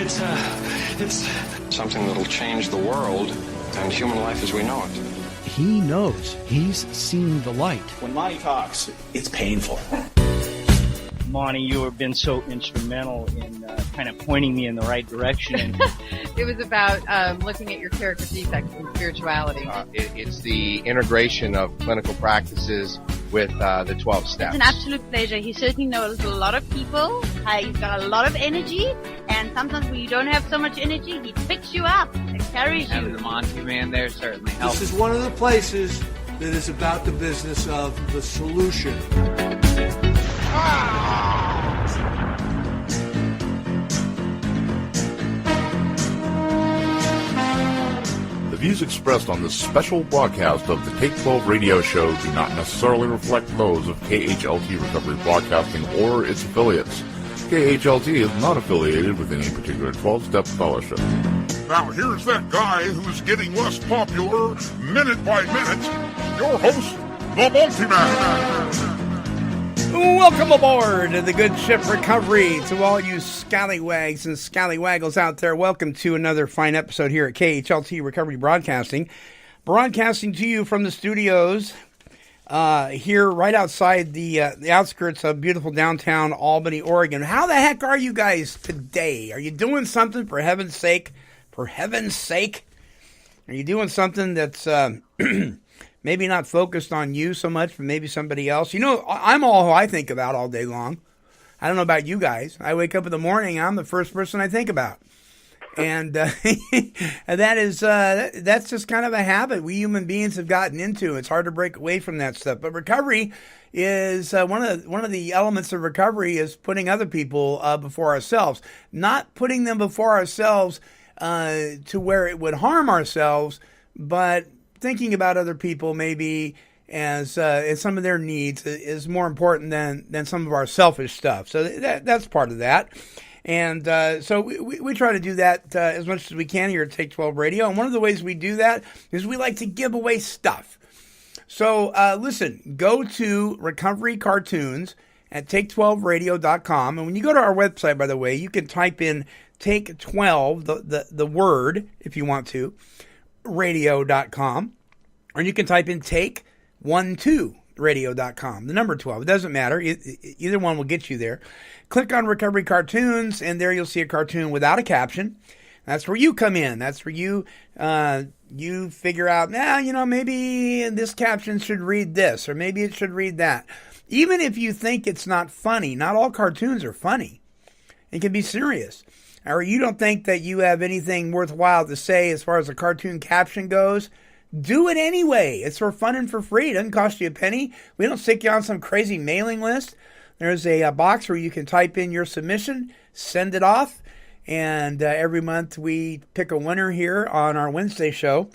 It's something that'll change the world and human life as we know it. He knows. He's seen the light. When Monty talks, it's painful. Monty, you have been so instrumental in kind of pointing me in the right direction. It was about looking at your character defects in spirituality. It's the integration of clinical practices with the 12 steps. It's an absolute pleasure. He certainly knows a lot of people. He's got a lot of energy, and sometimes when you don't have so much energy, he picks you up and carries you. Having the Monty man there certainly helps. This is one of the places that is about the business of the solution. The views expressed on this special broadcast of the Take 12 radio show do not necessarily reflect those of KHLT Recovery Broadcasting or its affiliates. KHLT is not affiliated with any particular 12-step fellowship. Now here's that guy who's getting less popular minute by minute, your host, the Multi-Man. Welcome aboard the Good Ship Recovery. To all you scallywags and scallywaggles out there, welcome to another fine episode here at KHLT Recovery Broadcasting. Broadcasting to you from the studios here right outside the outskirts of beautiful downtown Albany, Oregon. How the heck are you guys today? Are you doing something, for heaven's sake? For heaven's sake? Are you doing something that's maybe not focused on you so much, but maybe somebody else? You know, I'm all who I think about all day long. I don't know about you guys. I wake up in the morning, I'm the first person I think about. And and that's just kind of a habit we human beings have gotten into. It's hard to break away from that stuff. But recovery is one of the elements of recovery is putting other people before ourselves, not putting them before ourselves to where it would harm ourselves, but thinking about other people maybe as some of their needs is more important than some of our selfish stuff. So that's part of that. And so we try to do that as much as we can here at Take 12 Radio. And one of the ways we do that is we like to give away stuff. So listen, go to Recovery Cartoons at take12radio.com. And when you go to our website, by the way, you can type in Take 12, the word, if you want to, radio.com, or you can type in take12radio.com, the number 12. It doesn't matter. Either one will get you there. Click on Recovery Cartoons, and there you'll see a cartoon without a caption. That's where you come in. That's where you figure out, maybe this caption should read this, or maybe it should read that. Even if you think it's not funny, not all cartoons are funny. It can be serious. Or you don't think that you have anything worthwhile to say as far as a cartoon caption goes, do it anyway. It's for fun and for free. It doesn't cost you a penny. We don't stick you on some crazy mailing list. There's a box where you can type in your submission, send it off, and every month we pick a winner here on our Wednesday show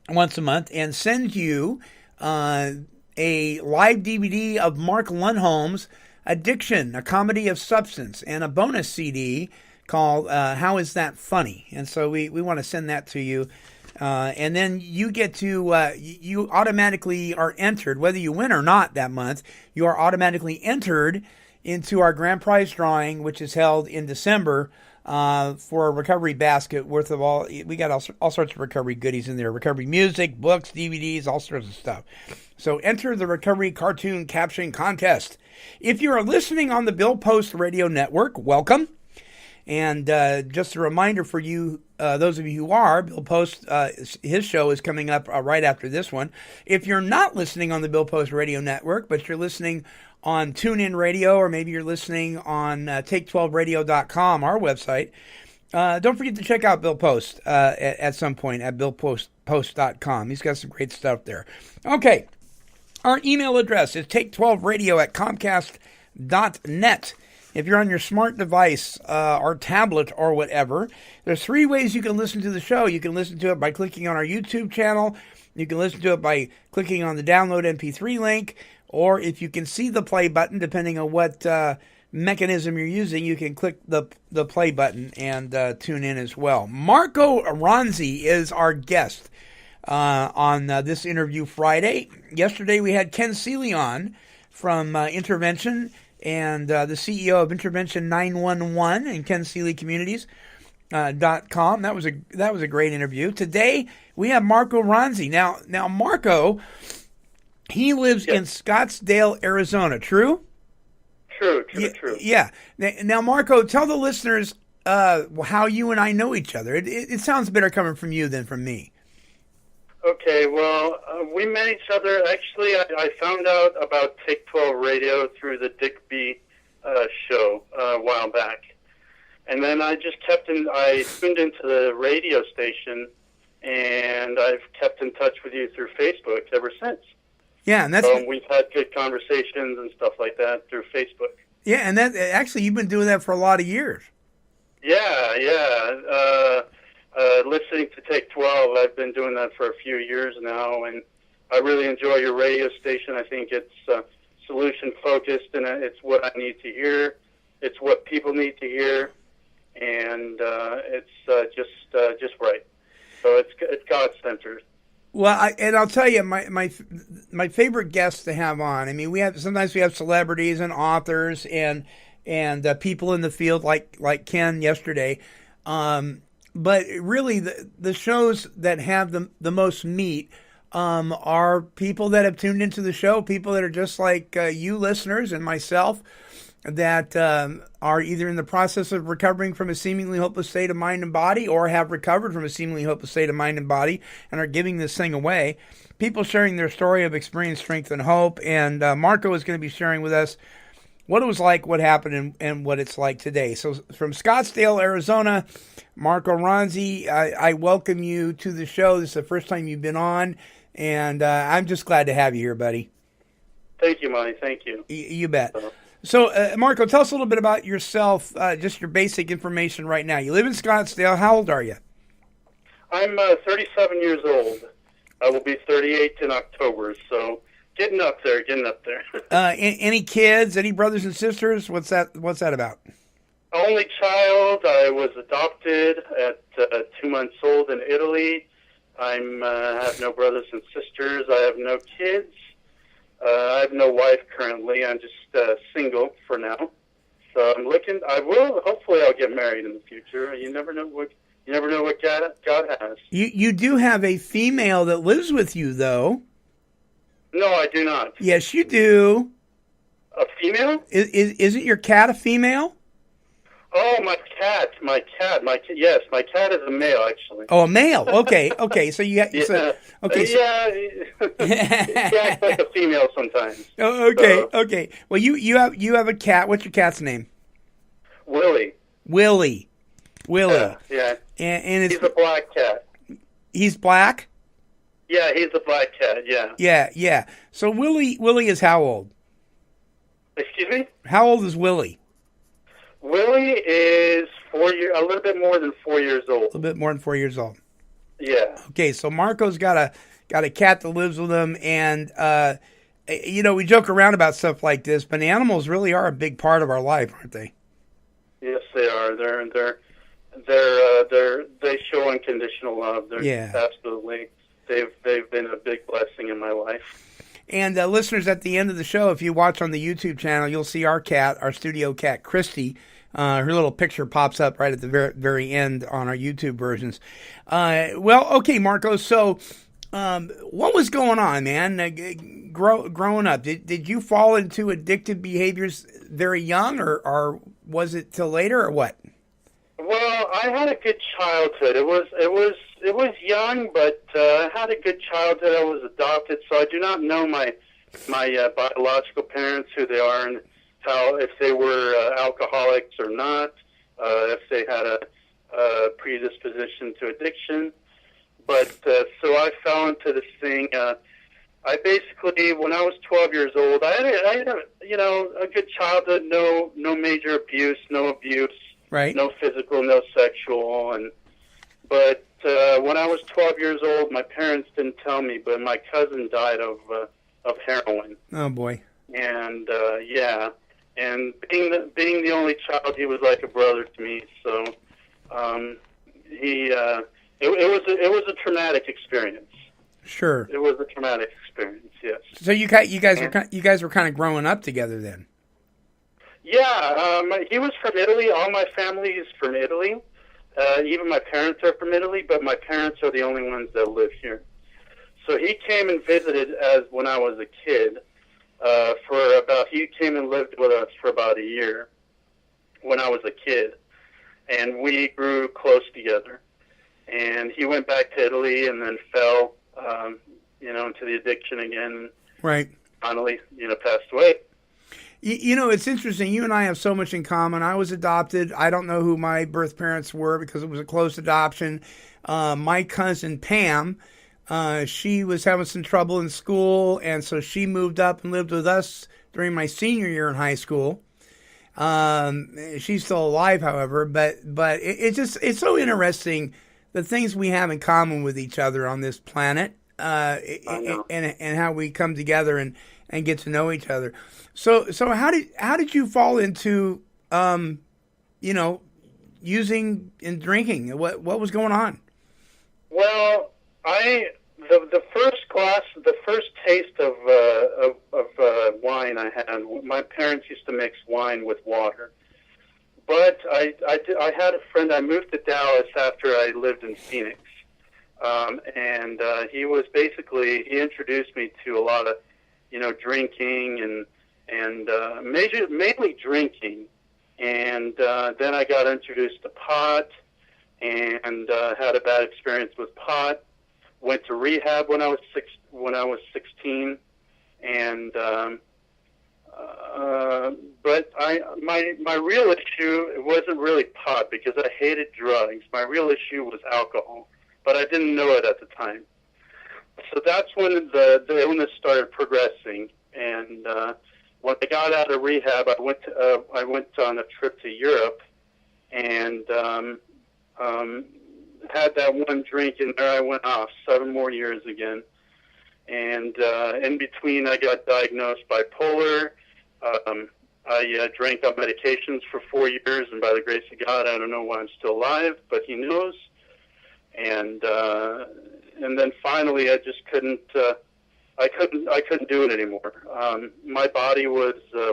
once a month and send you a live DVD of Mark Lundholm's Addiction, a Comedy of Substance, and a bonus CD called How Is That Funny? And so we want to send that to you. And then you get to, you automatically are entered, whether you win or not that month, you are automatically entered into our grand prize drawing, which is held in December for a recovery basket worth of we got all sorts of recovery goodies in there, recovery music, books, DVDs, all sorts of stuff. So enter the Recovery Cartoon Caption Contest. If you are listening on the Bill Post Radio Network, welcome. And just a reminder for you, those of you who are, Bill Post, his show is coming up right after this one. If you're not listening on the Bill Post Radio Network, but you're listening on TuneIn Radio, or maybe you're listening on take12radio.com, our website, don't forget to check out Bill Post at some point at billpost.com. He's got some great stuff there. Okay, our email address is take12radio@comcast.net. If you're on your smart device or tablet or whatever, there's 3 ways you can listen to the show. You can listen to it by clicking on our YouTube channel. You can listen to it by clicking on the download MP3 link. Or if you can see the play button, depending on what mechanism you're using, you can click the play button and tune in as well. Marco Ronzi is our guest on this interview Friday. Yesterday we had Ken Seeley on from Intervention, and the CEO of Intervention 911 and Ken Seeley Communities. .com. That was a great interview. Today we have Marco Ronzi. Now Marco, he lives in Scottsdale, Arizona. True. True. Yeah. Now Marco, tell the listeners how you and I know each other. It sounds better coming from you than from me. Okay, well, we met each other. Actually, I found out about Take 12 Radio through the Dick B show a while back. And then I just I tuned into the radio station, and I've kept in touch with you through Facebook ever since. Yeah, and that's... we've had good conversations and stuff like that through Facebook. Yeah, and that actually, you've been doing that for a lot of years. Yeah. Listening to Take 12, I've been doing that for a few years now, and I really enjoy your radio station. I think it's solution-focused, and it's what I need to hear. It's what people need to hear, and it's just right. So it's God-centered. Well, I'll tell you, my favorite guests to have on. I mean, sometimes we have celebrities and authors and people in the field like Ken yesterday. But really, the shows that have the most meat are people that have tuned into the show, people that are just like you listeners and myself, that are either in the process of recovering from a seemingly hopeless state of mind and body, or have recovered from a seemingly hopeless state of mind and body and are giving this thing away. People sharing their story of experience, strength, and hope. And Marco is going to be sharing with us what it was like, what happened, and what it's like today. So from Scottsdale, Arizona, Marco Ronzi, I welcome you to the show. This is the first time you've been on, and I'm just glad to have you here, buddy. Thank you, Monty. Thank you. You bet. So, Marco, tell us a little bit about yourself, just your basic information right now. You live in Scottsdale. How old are you? I'm 37 years old. I will be 38 in October, so getting up there. Any kids? Any brothers and sisters? What's that about? Only child. I was adopted at 2 months old in Italy. I have no brothers and sisters. I have no kids. I have no wife currently. I'm just single for now. So I'm looking. Hopefully, I'll get married in the future. You never know what God has. You do have a female that lives with you, though. No, I do not. Yes, you do. A female? Isn't your cat a female? Oh, my cat. Yes, my cat is a male, actually. Oh, a male. Okay. So you got... Yeah. He acts like a female sometimes. Oh, okay. Well, you have a cat. What's your cat's name? Willie. Yeah. And he's a black cat. He's black? Yeah, he's a black cat, yeah. Yeah. So Willie is how old? Excuse me? How old is Willie? Willie is a little bit more than 4 years old. A little bit more than 4 years old. Yeah. Okay, so Marco's got a cat that lives with him, and we joke around about stuff like this, but animals really are a big part of our life, aren't they? Yes, they are. They show unconditional love. Absolutely. They've been a big blessing in my life. And listeners, at the end of the show, if you watch on the YouTube channel, you'll see our studio cat, Christy. Her little picture pops up right at the very end on our YouTube versions. Okay, Marco, so what was going on, man? Growing up, did you fall into addictive behaviors very young, or was it till later, or what? Well, I had a good childhood. It was young, but I had a good childhood. I was adopted, so I do not know my biological parents, who they are, and if they were alcoholics or not, if they had a predisposition to addiction. But so I fell into this thing. I basically, when I was 12 years old, I had a good childhood. No major abuse, no abuse. Right. No physical, no sexual, but when I was 12 years old, my parents didn't tell me, but my cousin died of heroin. Oh boy. And and being the only child, he was like a brother to me. So it was a traumatic experience. Sure. It was a traumatic experience. Yes. So you guys were kind of growing up together then. Yeah, he was from Italy. All my family is from Italy, even my parents are from Italy, but my parents are the only ones that live here. So he came and visited when I was a kid. He came and lived with us for about a year when I was a kid, and we grew close together. And he went back to Italy and then fell, into the addiction again. Right. Finally, passed away. It's interesting. You and I have so much in common. I was adopted. I don't know who my birth parents were because it was a close adoption. My cousin Pam, she was having some trouble in school, and so she moved up and lived with us during my senior year in high school. She's still alive, however, but it's so interesting the things we have in common with each other on this planet, and how we come together and get to know each other. So how did you fall into using and drinking? What was going on? Well, the first taste of wine I had, my parents used to mix wine with water. But I had a friend. I moved to Dallas after I lived in Phoenix, and he introduced me to a lot of, drinking and mainly drinking. And then I got introduced to pot, and had a bad experience with pot. Went to rehab when I was 16, and but my real issue, it wasn't really pot because I hated drugs. My real issue was alcohol, but I didn't know it at the time. So that's when the illness started progressing. And when I got out of rehab, I went on a trip to Europe, and had that one drink, and there I went off 7 more years again. And in between, I got diagnosed bipolar. I drank on medications for 4 years, and by the grace of God, I don't know why I'm still alive, but He knows. And then finally, I just couldn't. I couldn't do it anymore. My body was I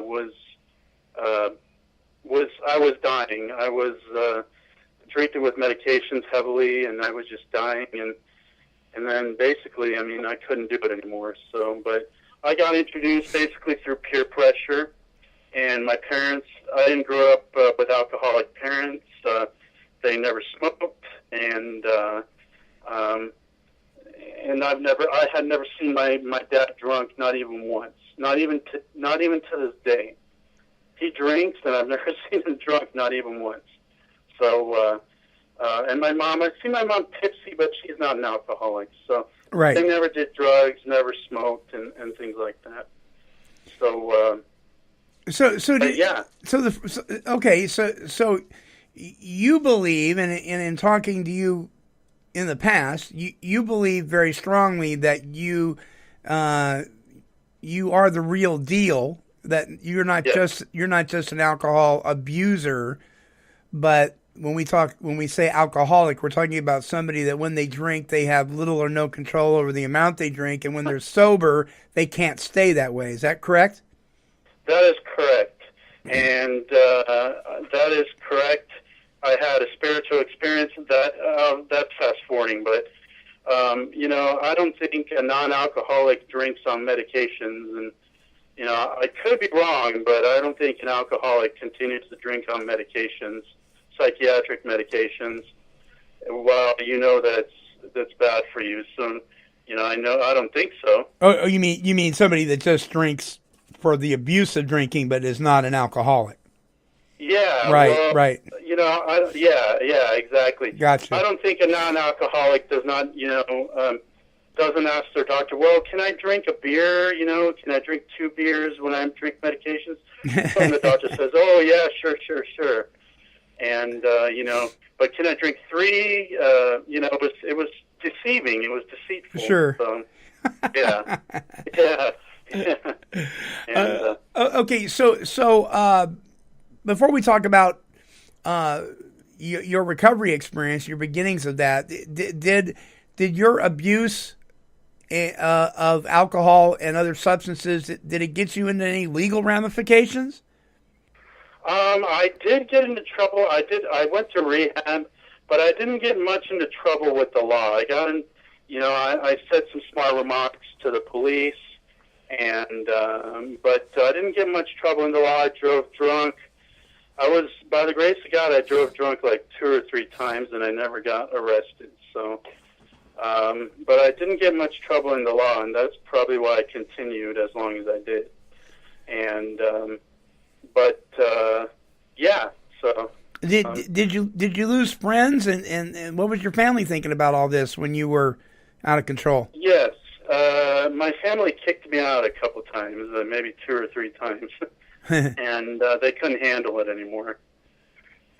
was dying. I was treated with medications heavily, and I was just dying. And then basically, I couldn't do it anymore. So, but I got introduced basically through peer pressure, and my parents. I didn't grow up with alcoholic parents. They never smoked, and I had never seen my dad drunk, not even once, not even to this day. He drinks, and I've never seen him drunk, not even once. So, and my mom, I've seen my mom tipsy, but she's not an alcoholic. So right. They never did drugs, never smoked, and things like that. So, So you believe, and in talking to you in the past, you believe very strongly that you are the real deal. That you're not just an alcohol abuser, but when we say alcoholic, we're talking about somebody that when they drink, they have little or no control over the amount they drink, and when they're sober, they can't stay that way. Is that correct? That is correct, and that is correct. I had a spiritual experience that's fast forwarding, but I don't think a non-alcoholic drinks on medications, and I could be wrong, but I don't think an alcoholic continues to drink on medications, psychiatric medications, while that's bad for you. So, I don't think so. Oh, you mean somebody that just drinks for the abuse of drinking, but is not an alcoholic? Yeah. Right. Yeah, exactly. Gotcha. I don't think a non-alcoholic does not, doesn't ask their doctor, well, can I drink a beer? Can I drink 2 beers when I drink medications? And the doctor says, oh, yeah, sure. And, but can I drink 3? It was deceiving. It was deceitful. Sure. So, yeah. And, okay, so before we talk about your recovery experience, your beginnings of that, did your abuse of alcohol and other substances, did it get you into any legal ramifications? I did get into trouble. I went to rehab, but I didn't get much into trouble with the law. I got in, I said some smart remarks to the police, and but I didn't get much trouble in the law. I drove drunk. By the grace of God, I drove drunk like 2 or 3 times, and I never got arrested. So, but I didn't get much trouble in the law, and that's probably why I continued as long as I did. And, yeah. So. Did you lose friends, and what was your family thinking about all this when you were out of control? Yes, my family kicked me out a couple times, maybe 2 or 3 times. And they couldn't handle it anymore.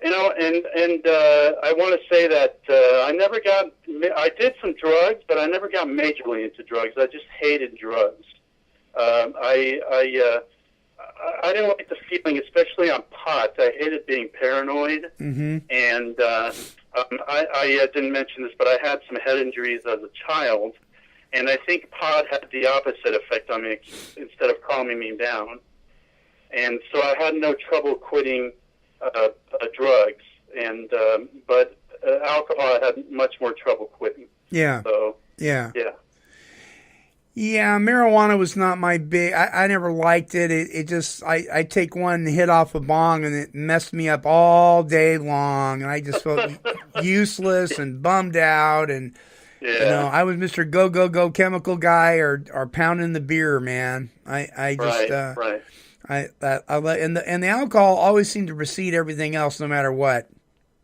And I want to say that I did some drugs, but I never got majorly into drugs. I just hated drugs. I didn't like the feeling, especially on pot. I hated being paranoid. Mm-hmm. And I didn't mention this, but I had some head injuries as a child. And I think pot had the opposite effect on me instead of calming me down. And so I had no trouble quitting drugs, but alcohol I had much more trouble quitting. Yeah. So yeah. Yeah, marijuana was not my big. I never liked it. It just I take one hit off a bong and it messed me up all day long, and I just felt useless and bummed out. And I was Mr. Go chemical guy or pounding the beer, man. I just right. And the alcohol always seemed to precede everything else, no matter what.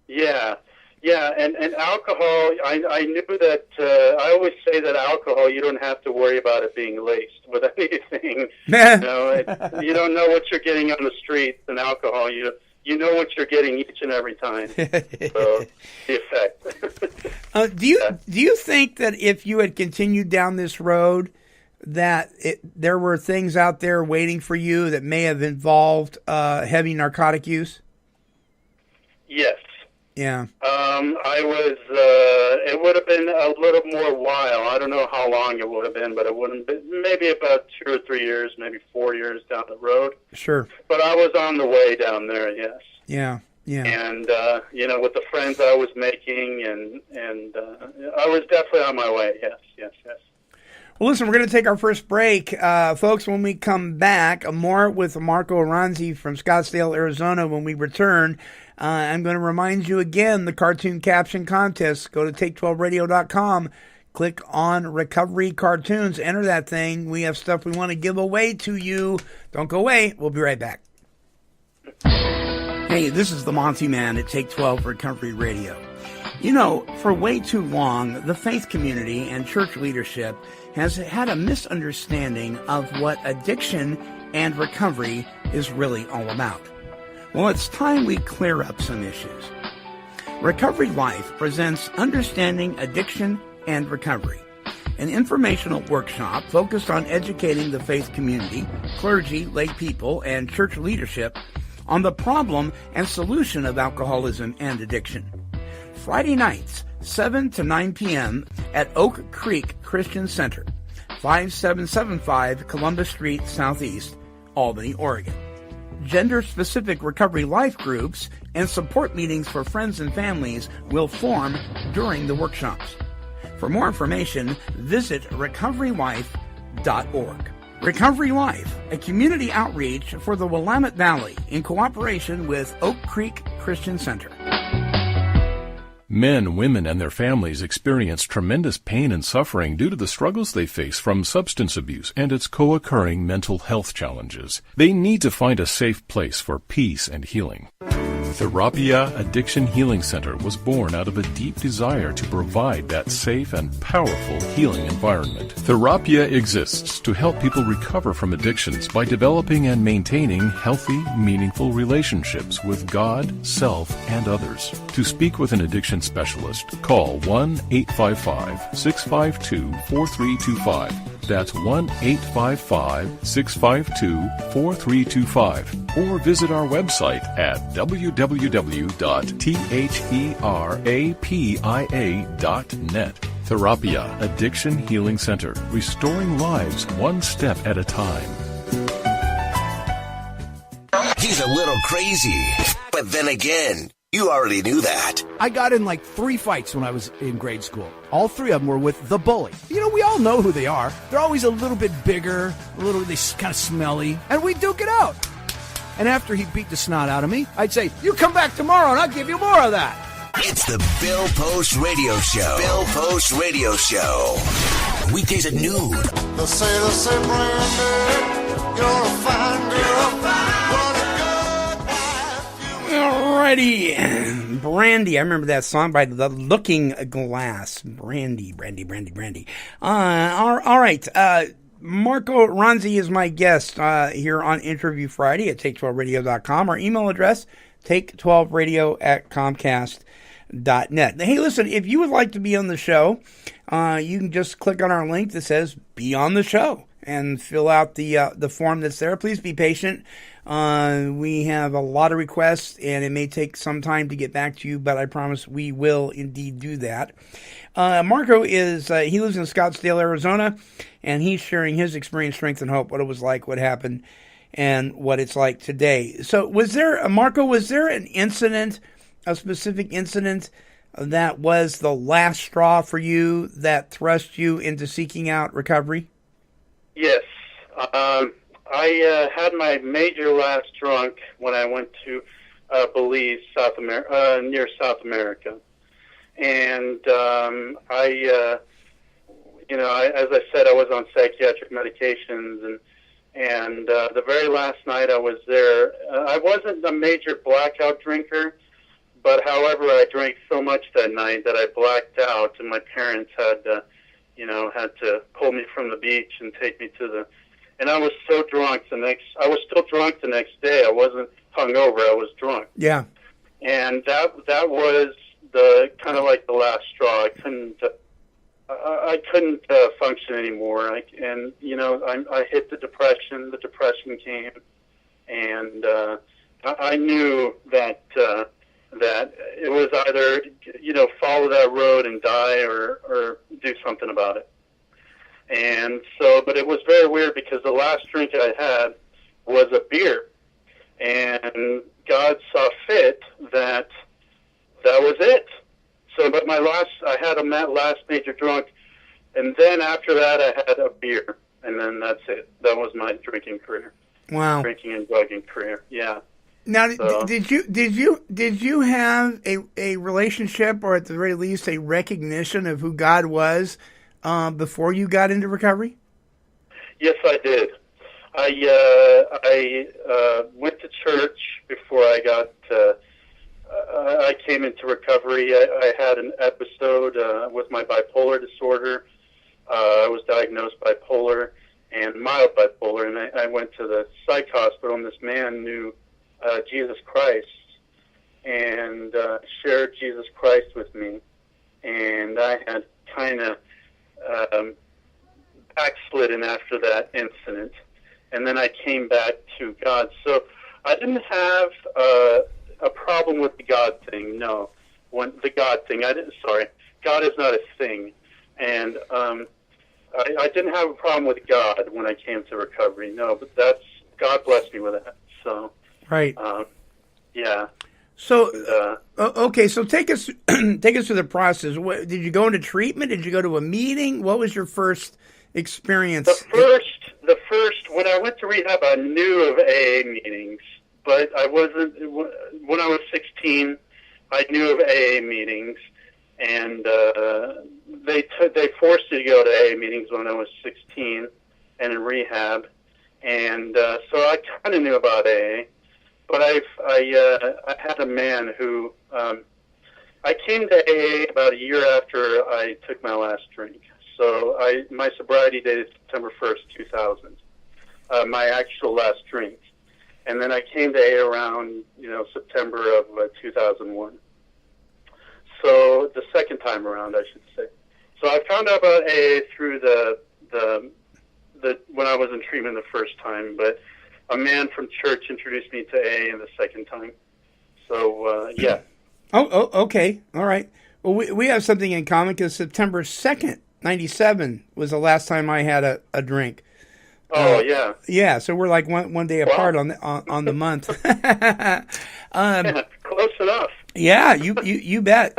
Yeah, and alcohol. I knew that. I always say that alcohol, you don't have to worry about it being laced with anything. You don't know what you're getting on the streets, and alcohol, you know what you're getting each and every time. So the effect. Do you think that if you had continued down this road, that there were things out there waiting for you that may have involved heavy narcotic use? Yes. Yeah. It would have been a little more while. I don't know how long it would have been, but it wouldn't be, maybe about 2 or 3 years, maybe 4 years down the road. Sure. But I was on the way down there, yes. Yeah. And, with the friends I was making, and I was definitely on my way, yes. Well, listen, we're going to take our first break. Folks, when we come back, more with Marco Ronzi from Scottsdale, Arizona. When we return, I'm going to remind you again, the cartoon caption contest. Go to take12radio.com, click on Recovery Cartoons, enter that thing. We have stuff we want to give away to you. Don't go away. We'll be right back. Hey, this is the Monty Man at Take 12 Recovery Radio. For way too long, the faith community and church leadership has had a misunderstanding of what addiction and recovery is really all about. Well, it's time we clear up some issues. Recovery Life presents Understanding Addiction and Recovery, an informational workshop focused on educating the faith community, clergy, lay people, and church leadership on the problem and solution of alcoholism and addiction. Friday nights, 7 to 9 p.m. at Oak Creek Christian Center, 5775 Columbus Street Southeast, Albany, Oregon. Gender-specific recovery life groups and support meetings for friends and families will form during the workshops. For more information, visit recoverylife.org. Recovery Life, a community outreach for the Willamette Valley in cooperation with Oak Creek Christian Center. Men, women, and their families experience tremendous pain and suffering due to the struggles they face from substance abuse and its co-occurring mental health challenges. They need to find a safe place for peace and healing. The Rabia Addiction Healing Center was born out of a deep desire to provide that safe and powerful healing environment. The Rabia exists to help people recover from addictions by developing and maintaining healthy, meaningful relationships with God, self, and others. To speak with an addiction specialist, call 1-855-652-4325. That's 1-855-652-4325. Or visit our website at www.therapia.net. Therapia Addiction Healing Center, restoring lives one step at a time. He's a little crazy, but then again, You already knew that. I got in like 3 fights when I was in grade school. All 3 of them were with the bully. You know, we all know who they are. They're always a little bit bigger, they kind of smelly, and we duke it out. And after he beat the snot out of me, I'd say, "You come back tomorrow and I'll give you more of that." It's the Bill Post Radio Show. Bill Post Radio Show. Weekdays at noon. They'll say, Brandy, you're a fine girl. Alrighty, Brandy. I remember that song by The Looking Glass. Brandy. All right. Marco Ronzi is my guest here on Interview Friday at take12radio.com. Our email address, take12radio@comcast.net. Hey, listen, if you would like to be on the show, you can just click on our link that says "Be on the Show" and fill out the form that's there. Please be patient. We have a lot of requests, and it may take some time to get back to you, but I promise we will indeed do that. Marco he lives in Scottsdale, Arizona, and he's sharing his experience, strength, and hope, what it was like, what happened, and what it's like today. So Marco, was there an incident, a specific incident that was the last straw for you that thrust you into seeking out recovery? Yes. I had my major last drunk when I went to Belize, South America, near South America, and as I said, I was on psychiatric medications, and the very last night I was there, I wasn't a major blackout drinker, but however, I drank so much that night that I blacked out, and my parents had to pull me from the beach and take me to and I was so drunk I was still drunk the next day. I wasn't hungover, I was drunk. Yeah. And that was the kind of like the last straw. I couldn't function anymore. I hit the depression. The depression came, and I knew that it was either follow that road and die or do something about it. And so, but it was very weird because the last drink I had was a beer, and God saw fit that was it. So, but I had a last major drunk, and then after that I had a beer, and then that's it. That was my drinking career. Wow. Drinking and drugging career. Yeah. Now, did you have a relationship, or at the very least a recognition of who God was before you got into recovery? Yes, I did. I went to church before I came into recovery. I had an episode with my bipolar disorder. I was diagnosed bipolar and mild bipolar, and I went to the psych hospital, and this man knew Jesus Christ and shared Jesus Christ with me, and I had kind of backslidden after that incident, and then I came back to God. So I didn't have a problem with the God thing. No, God is not a thing, and I didn't have a problem with God when I came to recovery. No, but God blessed me with that. So right, yeah. So okay, so take us through the process. Did you go into treatment? Did you go to a meeting? What was your first experience? The first when I went to rehab, I knew of AA meetings, but I wasn't. When I was 16, I knew of AA meetings, and they forced you to go to AA meetings when I was 16 and in rehab, and so I kind of knew about AA. But I had a man who I came to AA about a year after I took my last drink. So my sobriety date is September 1st, 2000. My actual last drink, and then I came to AA around September of 2001. So the second time around, I should say. So I found out about AA through the when I was in treatment the first time, but a man from church introduced me to AA the second time. So, yeah. Oh, okay. All right. Well, we have something in common because September 2nd, 97 was the last time I had a drink. Oh, yeah. Yeah, so we're like one day apart on the month. Yeah, close enough. Yeah, you bet.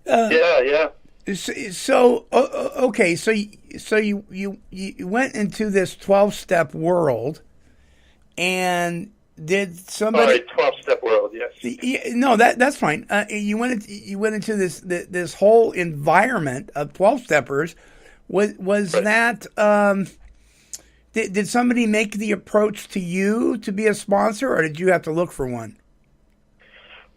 Yeah. So okay, so you went into this 12-step world, and did somebody? 12-step world. Yes. No, that's fine. You went into this whole environment of 12-steppers. Was that? Did somebody make the approach to you to be a sponsor, or did you have to look for one?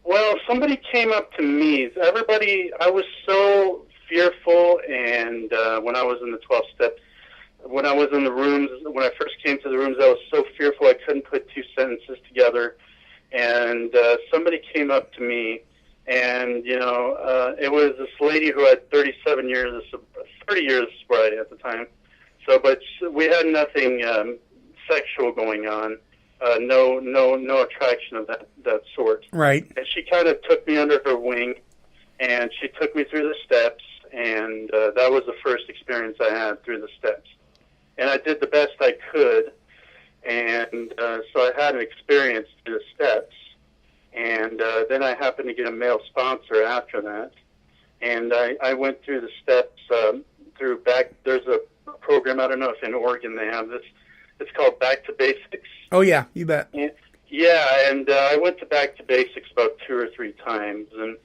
Well, somebody came up to me. I was so fearful, and when I was in the 12-step, when I was in the rooms, when I first came to the rooms, I was so fearful I couldn't put two sentences together. And somebody came up to me, and it was this lady who had 30 years of sobriety at the time. So, but we had nothing sexual going on. No attraction of that sort. Right. And she kind of took me under her wing, and she took me through the steps, and that was the first experience I had through the steps. And I did the best I could, and so I had an experience through the steps, and then I happened to get a male sponsor after that, and I went through the steps there's a program, I don't know if in Oregon they have this, it's called Back to Basics. Oh, yeah, you bet. Yeah, and I went to Back to Basics about 2 or 3 times, and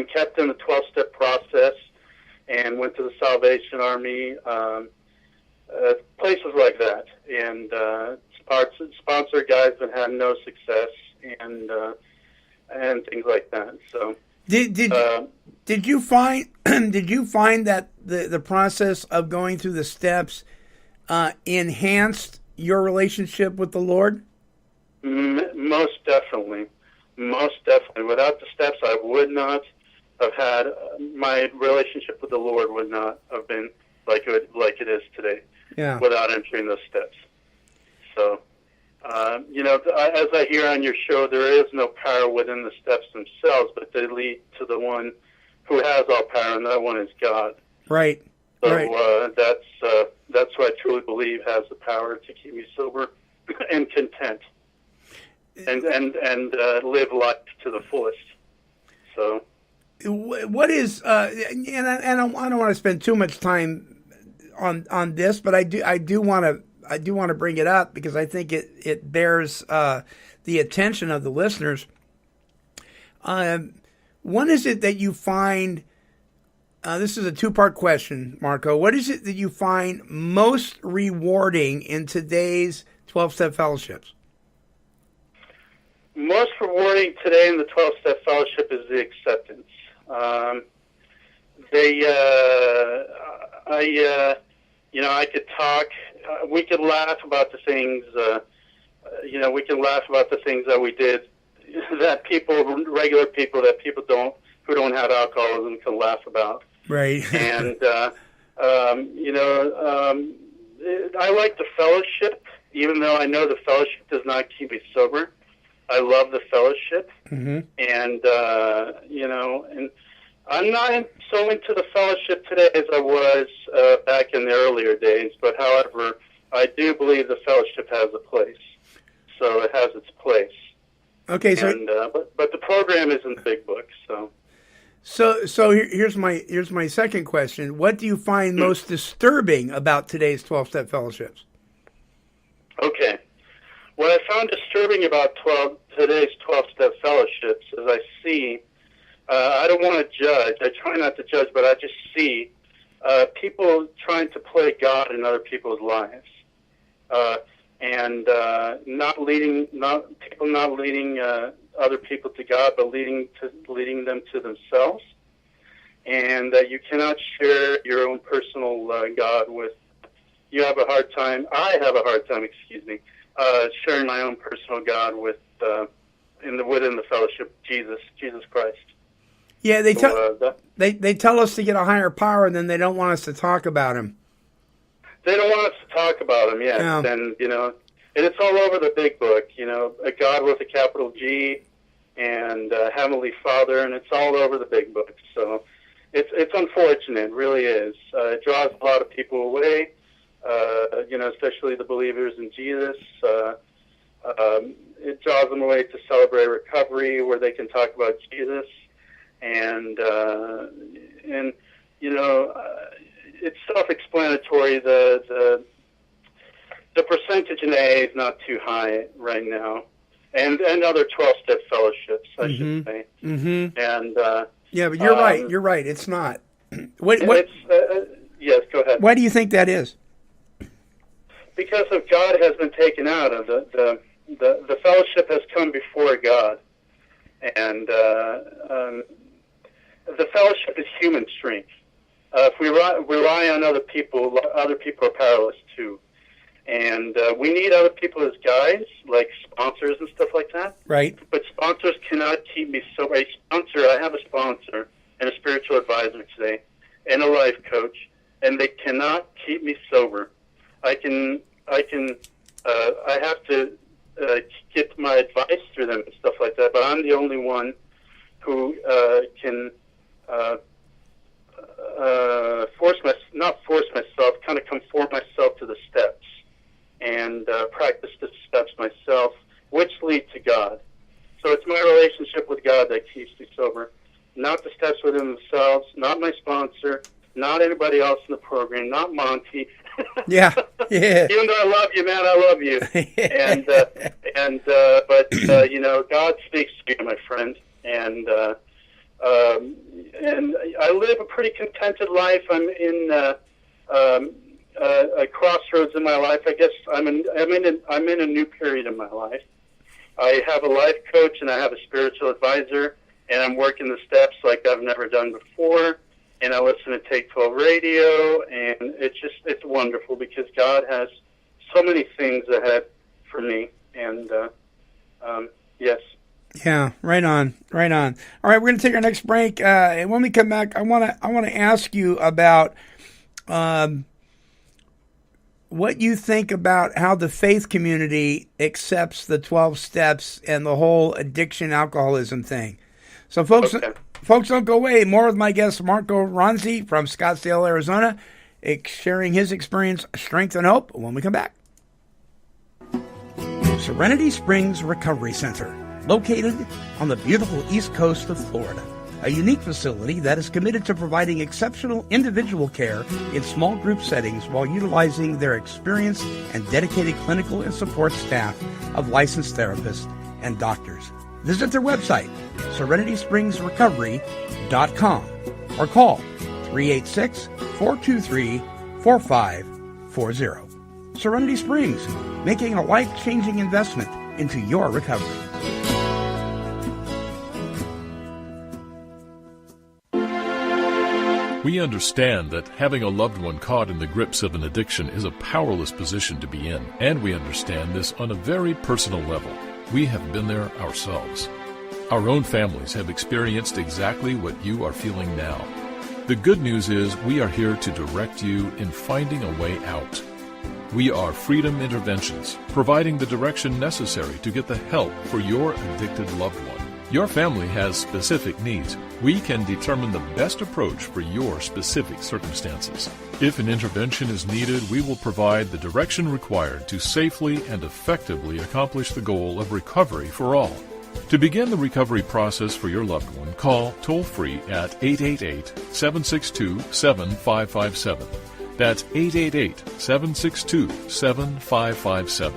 kept in the 12-step process, and went to the Salvation Army, places like that, and sponsor guys that had no success, and things like that. So did you find that the process of going through the steps enhanced your relationship with the Lord? Most definitely. Without the steps, I would not have had my relationship with the Lord would not have been like it is today. Yeah. Without entering those steps. So, as I hear on your show, there is no power within the steps themselves, but they lead to the one who has all power, and that one is God. Right. So right. That's what I truly believe has the power to keep me sober and content, and live life to the fullest. So, what is and I don't want to spend too much time on this, but I do want to bring it up because I think it bears the attention of the listeners. What is it that you find? This is a 2-part question, Marco. What is it that you find most rewarding in today's 12-step fellowships? Most rewarding today in the 12-step fellowship is the acceptance. I could talk. We could laugh about the things. We can laugh about the things that we did. That regular people who don't have alcoholism can laugh about. Right. And I like the fellowship, even though I know the fellowship does not keep me sober. I love the fellowship, mm-hmm. And and I'm not so into the fellowship today as I was back in the earlier days. But however, I do believe the fellowship has a place. So it has its place. Okay, so but the program is in the big book. So here's my second question. What do you find most disturbing about today's 12-step fellowships? Okay. What I found disturbing about today's 12-step fellowships is I see, I don't want to judge, I try not to judge, but I just see people trying to play God in other people's lives. And not leading other people to God, but leading them to themselves, and that you cannot share your own personal God with. I have a hard time. Sharing my own personal God with within the fellowship Jesus Christ. Yeah, they tell us to get a higher power, and then they don't want us to talk about him. They don't want us to talk about him, yes. Yeah. And, and it's all over the big book, a God with a capital G and Heavenly Father, and it's all over the big book. So it's unfortunate, it really is. It draws a lot of people away, especially the believers in Jesus. it draws them away to Celebrate Recovery, where they can talk about Jesus, and it's self-explanatory. The percentage in AA is not too high right now, and other 12-step fellowships, I should say. Mm-hmm. And yeah, but you're right. You're right. It's not. What? Yes, go ahead. Why do you think that is? Because of God has been taken out of the fellowship has come before God, and the fellowship is human strength. If we rely on other people are powerless too. And we need other people as guides, like sponsors and stuff like that. Right. But sponsors cannot keep me sober. I have a sponsor and a spiritual advisor today, and a life coach, and they cannot keep me sober. I have to get my advice through them and stuff like that. But I'm the only one who can kind of conform myself to the steps and practice the steps myself, which lead to God. So it's my relationship with God that keeps me sober, not the steps within themselves, not my sponsor, not anybody else in the program, not Monty. Yeah. Even though I love you, man, I love you. But God speaks to you, my friend, and I live a pretty contented life. I'm in a crossroads in my life. I guess I'm in a new period in my life. I have a life coach and I have a spiritual advisor, and I'm working the steps like I've never done before. And I listen to Take 12 Radio, and it's wonderful because God has so many things ahead for me. And yes. Yeah, right on. All right, we're going to take our next break. And when we come back, I want to ask you about what you think about how the faith community accepts the 12 steps and the whole addiction alcoholism thing. So, folks, don't go away. More with my guest, Marco Ronzi from Scottsdale, Arizona, sharing his experience, strength, and hope when we come back. Serenity Springs Recovery Center, located on the beautiful east coast of Florida. A unique facility that is committed to providing exceptional individual care in small group settings while utilizing their experienced and dedicated clinical and support staff of licensed therapists and doctors. Visit their website, serenityspringsrecovery.com, or call 386-423-4540. Serenity Springs, making a life-changing investment into your recovery. We understand that having a loved one caught in the grips of an addiction is a powerless position to be in, and we understand this on a very personal level. We have been there ourselves. Our own families have experienced exactly what you are feeling now. The good news is we are here to direct you in finding a way out. We are Freedom Interventions, providing the direction necessary to get the help for your addicted loved one. Your family has specific needs. We can determine the best approach for your specific circumstances. If an intervention is needed, we will provide the direction required to safely and effectively accomplish the goal of recovery for all. To begin the recovery process for your loved one, call toll-free at 888-762-7557. That's 888-762-7557.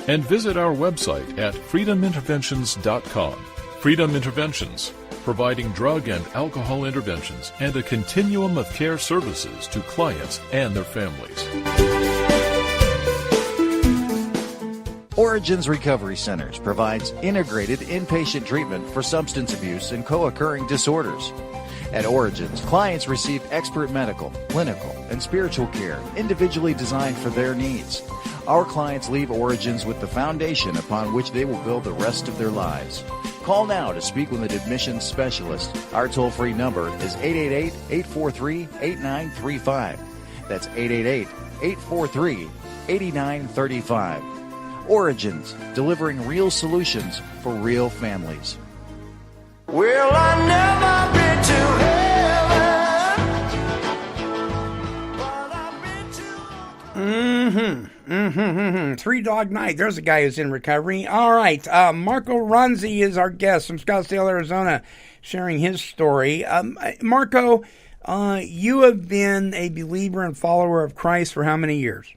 And visit our website at freedominterventions.com. Freedom Interventions, providing drug and alcohol interventions and a continuum of care services to clients and their families. Origins Recovery Centers provides integrated inpatient treatment for substance abuse and co-occurring disorders. At Origins, clients receive expert medical, clinical, and spiritual care individually designed for their needs. Our clients leave Origins with the foundation upon which they will build the rest of their lives. Call now to speak with an admissions specialist. Our toll-free number is 888-843-8935. That's 888-843-8935. Origins, delivering real solutions for real families. Well, I never been to heaven, but I've been to... Three Dog Night. There's a guy who's in recovery. All right. Marco Ronzi is our guest from Scottsdale, Arizona, sharing his story. Marco, you have been a believer and follower of Christ for how many years?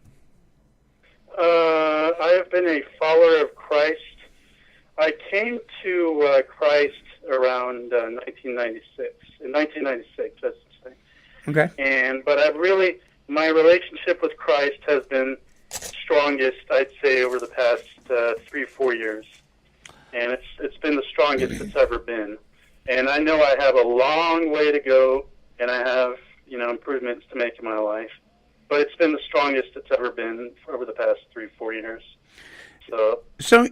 I have been a follower of Christ. I came to Christ around 1996. In 1996, that's the thing. Okay. But my relationship with Christ has been strongest, I'd say, over the past 3-4 years. And it's been the strongest it's ever been. And I know I have a long way to go, and I have, improvements to make in my life. But it's been the strongest it's ever been over the past 3-4 years. So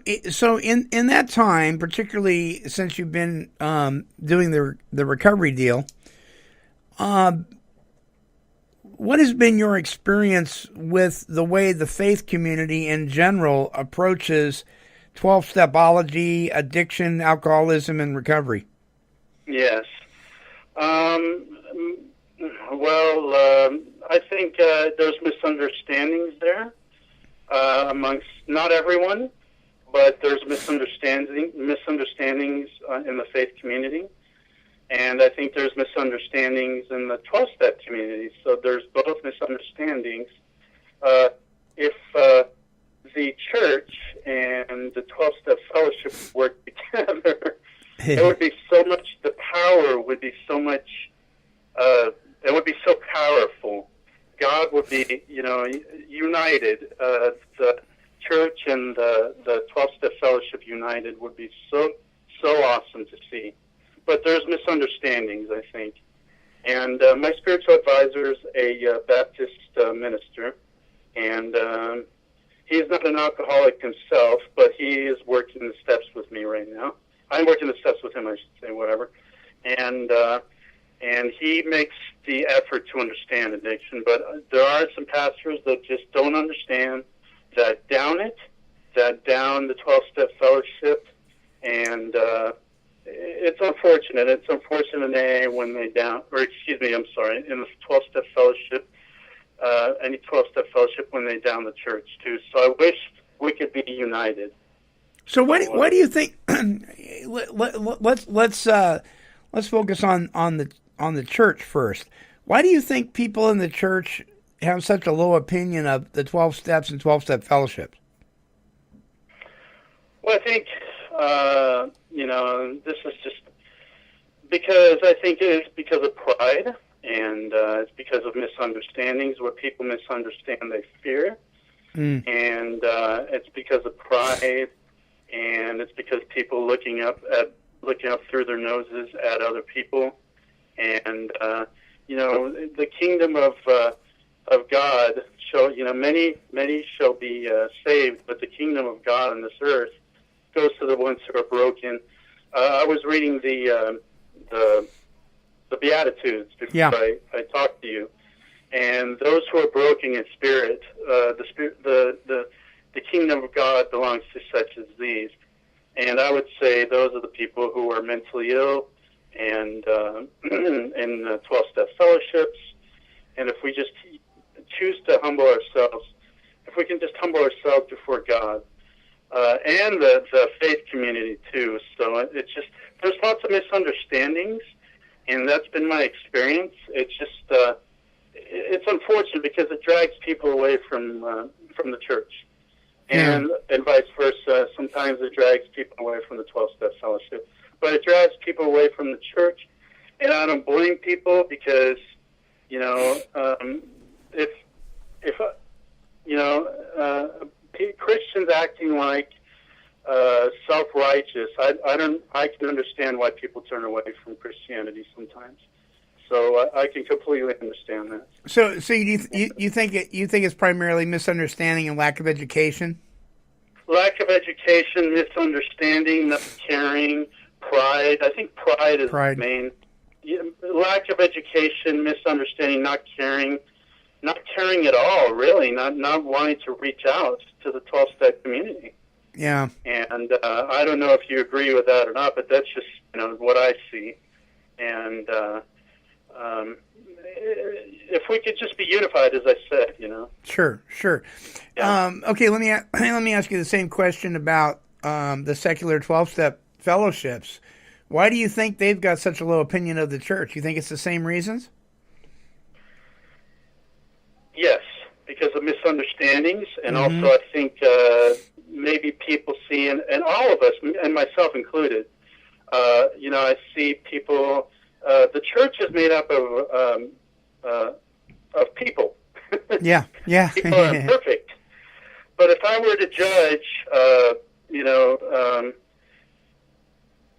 in that time, particularly since you've been doing the recovery deal, what has been your experience with the way the faith community in general approaches 12-stepology, addiction, alcoholism, and recovery? Yes. I think there's misunderstandings there amongst not everyone, but there's misunderstandings in the faith community. And I think there's misunderstandings in the 12-step community. So there's both misunderstandings. If the church and the 12-step fellowship work together, it would be so much, the power would be so much, it would be so powerful. God would be, united. The church and the 12-step fellowship united would be so awesome to see. But there's misunderstandings, I think. And my spiritual advisor is a Baptist minister, and he's not an alcoholic himself, but he is working the steps with me right now. I'm working the steps with him, I should say, whatever. And he makes the effort to understand addiction, but there are some pastors that just don't understand, that down the 12-step fellowship, and it's unfortunate. It's unfortunate in AA when they in the 12-step fellowship, any 12-step fellowship when they down the church too. So I wish we could be united. So what do you think? Let's focus on the church first. Why do you think people in the church have such a low opinion of the 12 steps and 12-step fellowships? Well, I think this is just because I think it's because of pride, and it's because of misunderstandings. What people misunderstand, they fear, and it's because of pride, and it's because people looking up through their noses at other people, and the kingdom of God many shall be saved, but the kingdom of God on this earth goes to the ones who are broken. I was reading the Beatitudes before I talked to you, and those who are broken in spirit, the kingdom of God belongs to such as these. And I would say those are the people who are mentally ill and in 12-step fellowships. And if we just choose to humble ourselves, if we can just humble ourselves before God, and the faith community too. So it's just, there's lots of misunderstandings, and that's been my experience. It's just, it's unfortunate because it drags people away from the church. And vice versa. Sometimes it drags people away from the 12-step fellowship. But it drags people away from the church. And I don't blame people because, Christians acting like self-righteous, I can understand why people turn away from Christianity sometimes. So I can completely understand that. So you think it's primarily misunderstanding and lack of education? Lack of education, misunderstanding, not caring, pride. I think pride is the main. Lack of education, misunderstanding, not caring at all, really, not wanting to reach out to the 12-step community. Yeah. And I don't know if you agree with that or not, but that's just what I see. And if we could just be unified, as I said, Sure. Yeah. Okay, let me ask you the same question about the secular 12-step fellowships. Why do you think they've got such a low opinion of the church? You think it's the same reasons? Yes, because of misunderstandings, and Mm-hmm. also I think maybe people see, and all of us, and myself included, I see people. The church is made up of people. Yeah. People are imperfect. But if I were to judge,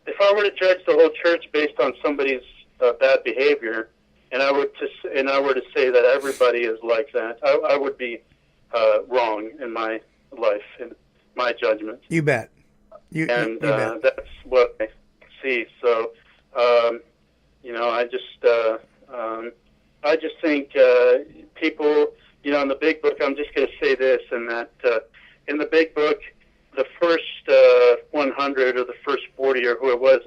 if I were to judge the whole church based on somebody's bad behavior, and I were to say that everybody is like that, I would be wrong in my life, in my judgment. You bet. You bet. That's what I see. So, I just think people, in the big book, I'm just going to say this, and that in the big book, the first 100 or the first 40 or who it was,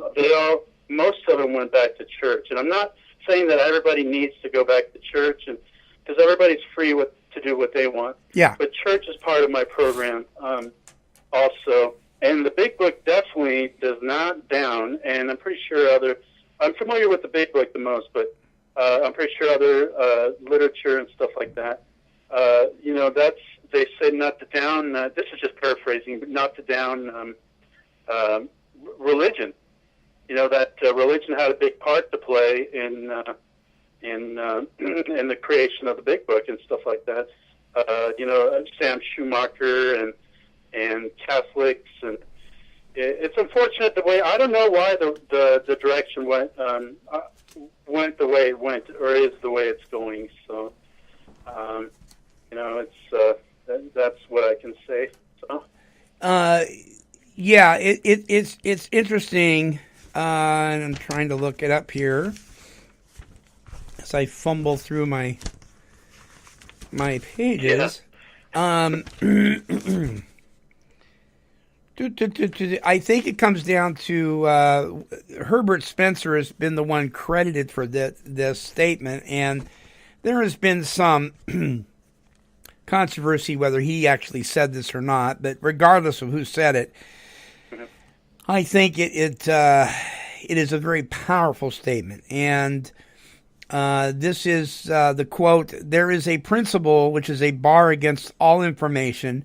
most of them went back to church. And I'm not saying that everybody needs to go back to church, and because everybody's free to do what they want. Yeah. But church is part of my program also. And the big book definitely does not down, and I'm pretty sure I'm familiar with the big book the most, but I'm pretty sure other literature and stuff like that, they say not to down, this is just paraphrasing, but not to down religion. That religion had a big part to play in the creation of the big book and stuff like that. Sam Schumacher and Catholics, and it's unfortunate the way, I don't know why the direction went the way it went, or is the way it's going. So, that's what I can say. So. Yeah, it's interesting. And I'm trying to look it up here as I fumble through my pages. Yeah. I think it comes down to Herbert Spencer has been the one credited for this statement, and there has been some controversy whether he actually said this or not. But regardless of who said it, I think it is a very powerful statement, and this is the quote: "There is a principle which is a bar against all information,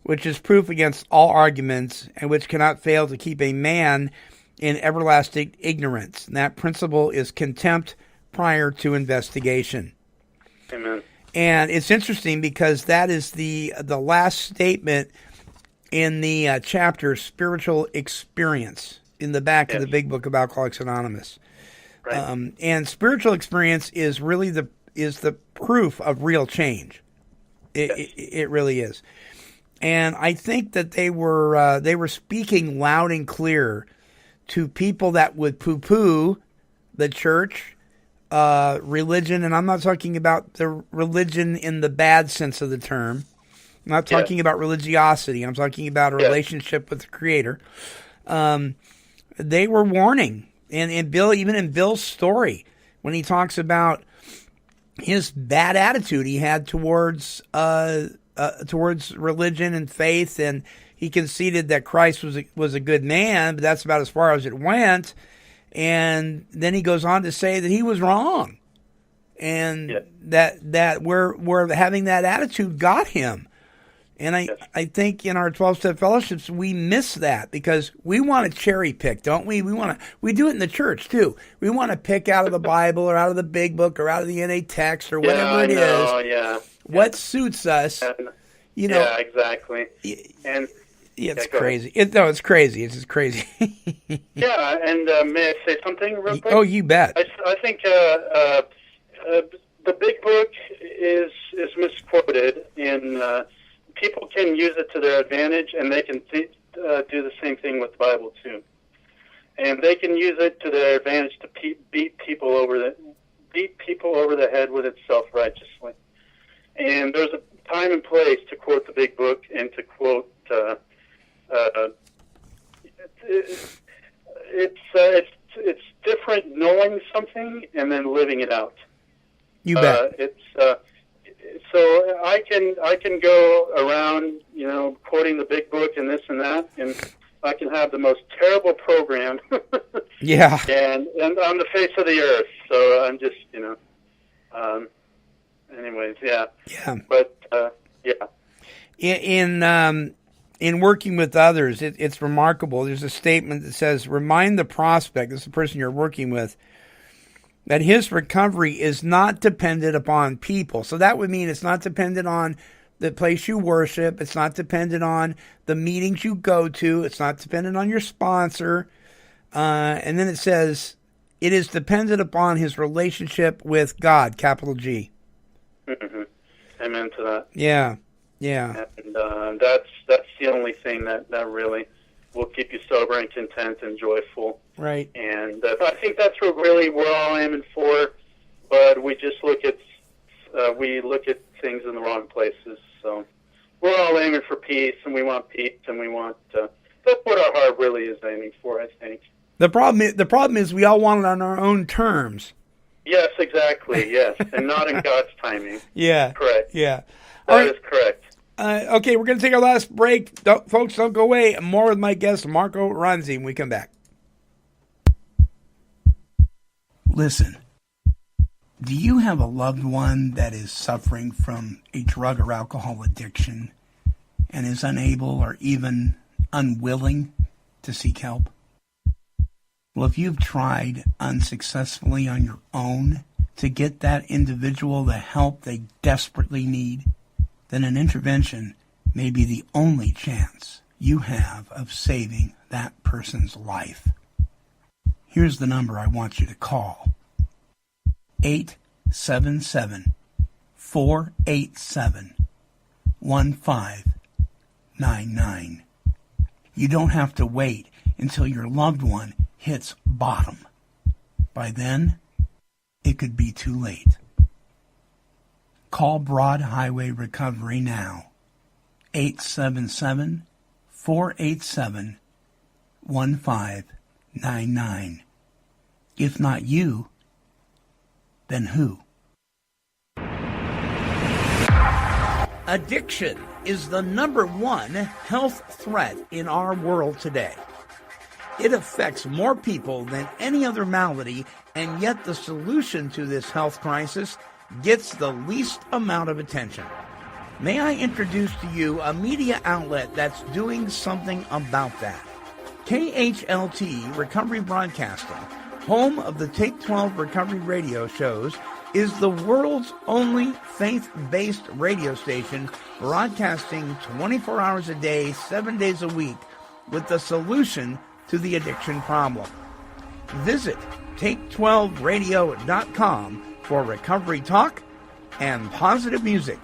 which is proof against all arguments, and which cannot fail to keep a man in everlasting ignorance. And that principle is contempt prior to investigation." Amen. And it's interesting because that is the last statement in the chapter Spiritual Experience in the back of the big book of Alcoholics Anonymous. Right. And spiritual experience is really the proof of real change. It really is. And I think that they were speaking loud and clear to people that would poo-poo the church, religion, and I'm not talking about the religion in the bad sense of the term. I'm not talking about religiosity. I'm talking about a relationship with the Creator. They were warning, and Bill, even in Bill's story, when he talks about his bad attitude he had towards religion and faith, and he conceded that Christ was a good man, but that's about as far as it went. And then he goes on to say that he was wrong, and that where having that attitude got him. And I think in our 12-step fellowships we miss that because we want to cherry pick, don't we? We do it in the church too. We want to pick out of the Bible or out of the big book or out of the NA text or whatever it is. What suits us, Yeah, exactly. And it's crazy. It's crazy. It's just crazy. Yeah, and may I say something real quick? Oh, you bet. I think the big book is misquoted, and people can use it to their advantage, and they can do the same thing with the Bible too. And they can use it to their advantage to beat people over the head with it self-righteously. And there's a time and place to quote the big book and to quote. It's different different knowing something and then living it out. You bet. So I can go around, quoting the big book and this and that, and I can have the most terrible program. Yeah. And on the face of the earth. So I'm just, anyways, yeah. Yeah. But yeah. In working with others, it's remarkable. There's a statement that says, "Remind the prospect," this is the person you're working with, that his recovery is not dependent upon people. So that would mean it's not dependent on the place you worship. It's not dependent on the meetings you go to. It's not dependent on your sponsor. And then it says, it is dependent upon his relationship with God, capital G. Mm-hmm. Amen to that. Yeah, yeah. And that's the only thing that really will keep you sober and content and joyful. Right. And I think that's what really we're all aiming for, but we just look at things in the wrong places. So we're all aiming for peace, and we want peace, and we want that's what our heart really is aiming for, I think. The problem is we all want it on our own terms. Yes, exactly. Yes, and not in God's timing. Yeah. Correct. Yeah. That is correct. Okay, we're going to take our last break. Folks, don't go away. More with my guest, Marco Ronzi, when we come back. Listen, do you have a loved one that is suffering from a drug or alcohol addiction and is unable or even unwilling to seek help? Well, if you've tried unsuccessfully on your own to get that individual the help they desperately need, then an intervention may be the only chance you have of saving that person's life. Here's the number I want you to call. 877-487-1599. You don't have to wait until your loved one hits bottom. By then, it could be too late. Call Broad Highway Recovery now. 877-487-1599. If not you, then who? Addiction is the number one health threat in our world today. It affects more people than any other malady, and yet the solution to this health crisis gets the least amount of attention. May I introduce to you a media outlet that's doing something about that. KHLT Recovery Broadcasting, home of the Take 12 Recovery radio shows, is the world's only faith-based radio station broadcasting 24 hours a day, 7 days a week, with the solution to the addiction problem. Visit Take12Radio.com for recovery talk and positive music,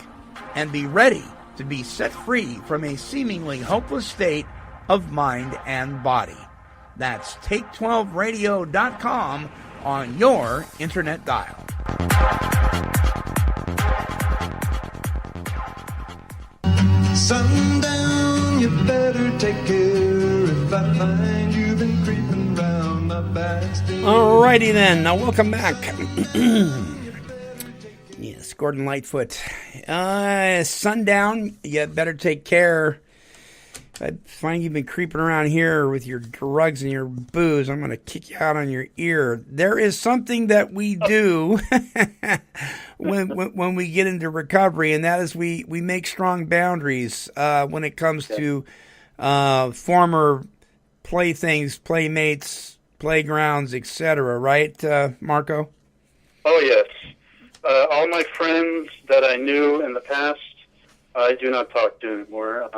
and be ready to be set free from a seemingly hopeless state of mind and body. That's Take12Radio.com on your internet dial. Sundown, you better take care if I find you've been creeping round my backstairs. Alrighty then, now welcome back. Yes, Gordon Lightfoot. Sundown, you better take care. If I find you've been creeping around here with your drugs and your booze, I'm going to kick you out on your ear. There is something that we do when we get into recovery, and that is we make strong boundaries when it comes to former playthings, playmates, playgrounds, etc. Right, Marco? Oh, yes. All my friends that I knew in the past, I do not talk to anymore.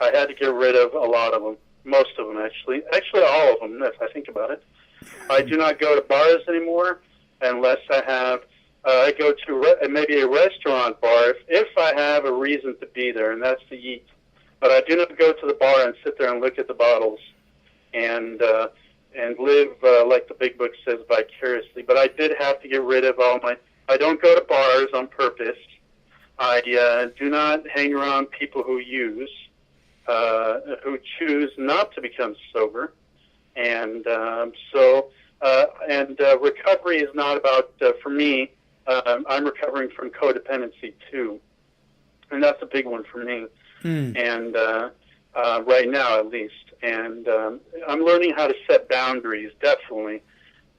I had to get rid of a lot of them, most of them actually all of them, if I think about it. I do not go to bars anymore unless I have, I go to maybe a restaurant bar if I have a reason to be there, and that's to eat. But I do not go to the bar and sit there and look at the bottles and live, like the big book says, vicariously. But I did have to get rid of I don't go to bars on purpose. I do not hang around people who use, who choose not to become sober. And so And recovery is not about, for me, I'm recovering from codependency too. And that's a big one for me. And right now, at least. And I'm learning how to set boundaries, definitely.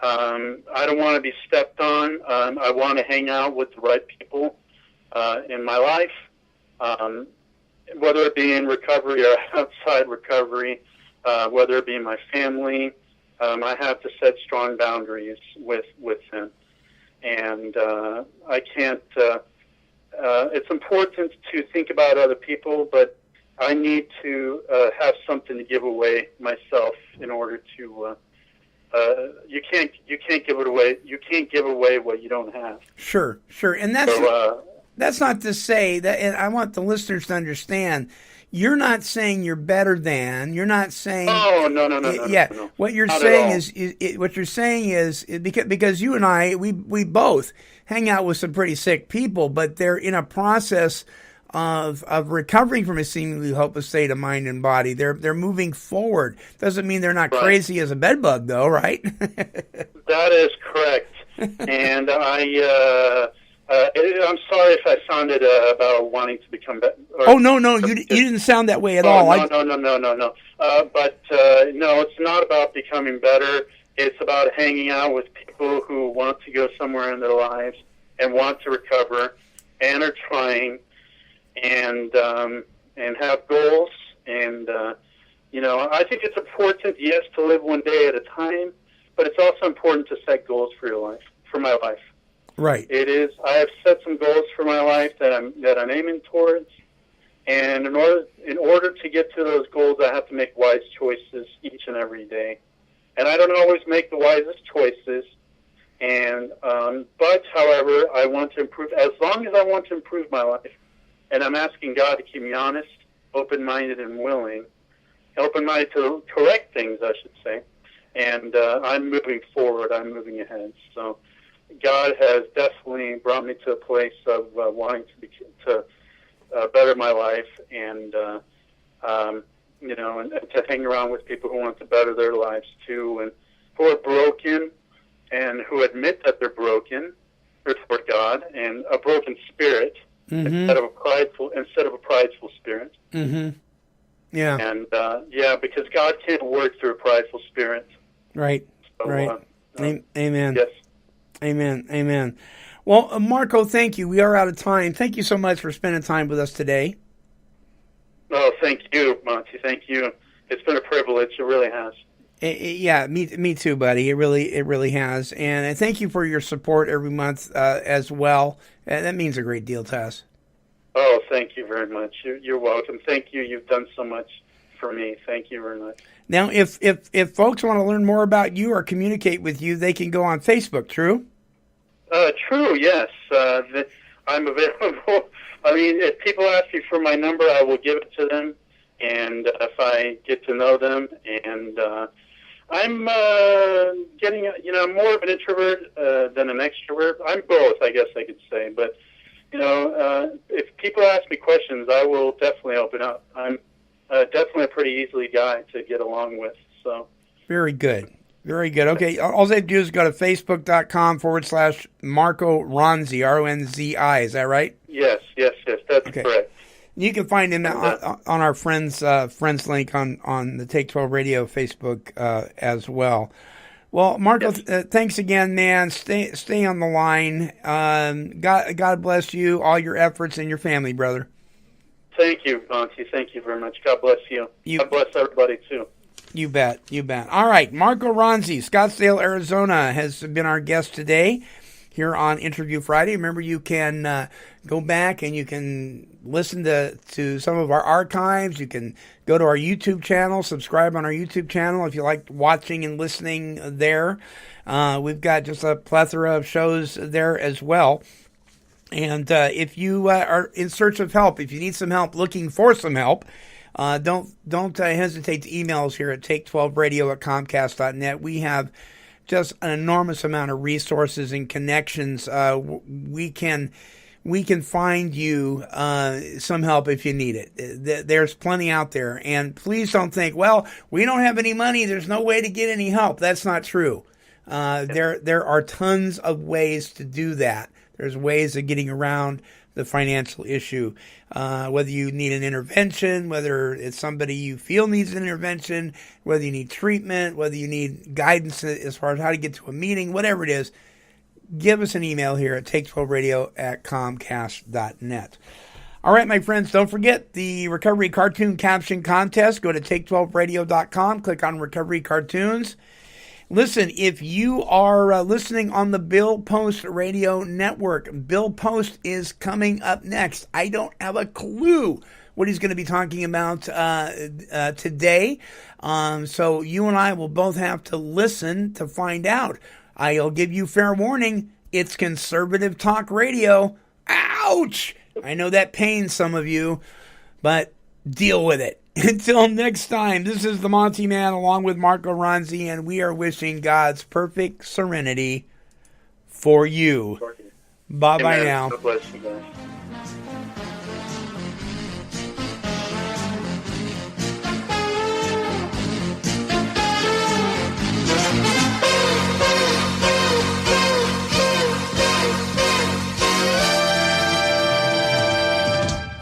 I don't want to be stepped on. I want to hang out with the right people in my life, whether it be in recovery or outside recovery, whether it be in my family. I have to set strong boundaries with them. And I can't... it's important to think about other people, but I need to have something to give away myself in order to... you can't give it away. You can't give away what you don't have. Sure. And that's not to say that, and I want the listeners to understand, you're not saying you're better than. You're not saying. Oh no. Yeah, no. What you're Not saying is because you and I we both hang out with some pretty sick people, but they're in a process of recovering from a seemingly hopeless state of mind and body. They're moving forward. Doesn't mean they're not crazy as a bedbug, though, right? That is correct. And I'm sorry if I sounded about wanting to become better. Oh no, you didn't sound that way at all. No. But no, it's not about becoming better. It's about hanging out with people who want to go somewhere in their lives and want to recover and are trying and have goals. And I think it's important, yes, to live one day at a time, but it's also important to set goals for your life, for my life. Right. It is. I have set some goals for my life that I'm aiming towards, and in order to get to those goals, I have to make wise choices each and every day. And I don't always make the wisest choices, and but however, I want to improve. As long as I want to improve my life, and I'm asking God to keep me honest, open-minded, and willing, open-minded to correct things, I should say. And I'm moving forward. I'm moving ahead. So God has definitely brought me to a place of wanting to better my life, and and to hang around with people who want to better their lives too, and who are broken, and who admit that they're broken toward God, and a broken spirit instead of a prideful spirit. Mm-hmm. Yeah. And because God can't work through a prideful spirit. Right. So, right. Amen. Yes. Amen. Well, Marco, thank you. We are out of time. Thank you so much for spending time with us today. Oh, thank you, Monty. Thank you. It's been a privilege. It really has. Yeah, me too, buddy. It really has. And thank you for your support every month as well. That means a great deal to us. Oh, thank you very much. You're welcome. Thank you. You've done so much for me. Thank you very much. Now, if folks want to learn more about you or communicate with you, they can go on Facebook, true? True, yes. I'm available. I mean, if people ask me for my number, I will give it to them. And if I get to know them, and I'm getting, more of an introvert than an extrovert. I'm both, I guess I could say. But, if people ask me questions, I will definitely open up. I'm definitely a pretty easy guy to get along with. So Very good. Okay, all they have to do is go to facebook.com/Marco Ronzi, Ronzi. Is that right? Yes, that's correct. You can find him on our friends link on the Take 12 Radio Facebook as well. Well, Marco, thanks again, man. Stay on the line. God bless you, all your efforts, and your family, brother. Thank you, Monty. Thank you very much. God bless you. God bless everybody, too. You bet. All right, Marco Ronzi, Scottsdale, Arizona, has been our guest today here on Interview Friday. Remember, you can go back and you can listen to some of our archives. You can go to our YouTube channel, subscribe on our YouTube channel if you like watching and listening there. We've got just a plethora of shows there as well. And if you are in search of help, if you need some help, looking for some help, don't hesitate to email us here at take12radio@comcast.net. We have just an enormous amount of resources and connections. We can find you some help if you need it. There's plenty out there. And please don't think, well, we don't have any money, there's no way to get any help. That's not true. There are tons of ways to do that. There's ways of getting around the financial issue. Whether you need an intervention, whether it's somebody you feel needs an intervention, whether you need treatment, whether you need guidance as far as how to get to a meeting, whatever it is, give us an email here at take12radio@comcast.net. All right, my friends, don't forget the Recovery Cartoon Caption Contest. Go to take12radio.com, click on Recovery Cartoons. Listen, if you are listening on the Bill Post Radio Network, Bill Post is coming up next. I don't have a clue what he's going to be talking about today. So you and I will both have to listen to find out. I'll give you fair warning. It's conservative talk radio. Ouch! I know that pains some of you, but deal with it. Until next time, this is the Monty Man along with Marco Ronzi, and we are wishing God's perfect serenity for you. Bye-bye now. God bless you guys.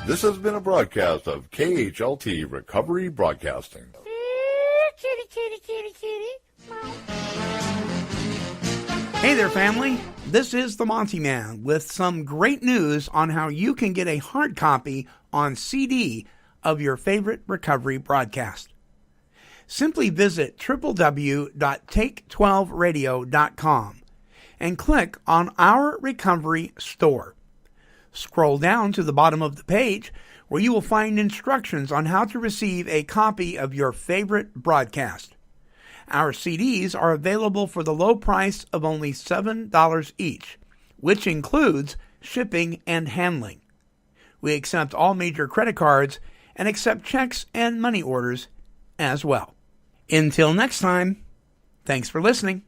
This has been a broadcast of KHLT Recovery Broadcasting. Kitty, kitty, kitty, kitty. Hey there, family. This is the Monty Man with some great news on how you can get a hard copy on CD of your favorite recovery broadcast. Simply visit www.take12radio.com and click on our recovery store. Scroll down to the bottom of the page where you will find instructions on how to receive a copy of your favorite broadcast. Our CDs are available for the low price of only $7 each, which includes shipping and handling. We accept all major credit cards and accept checks and money orders as well. Until next time, thanks for listening.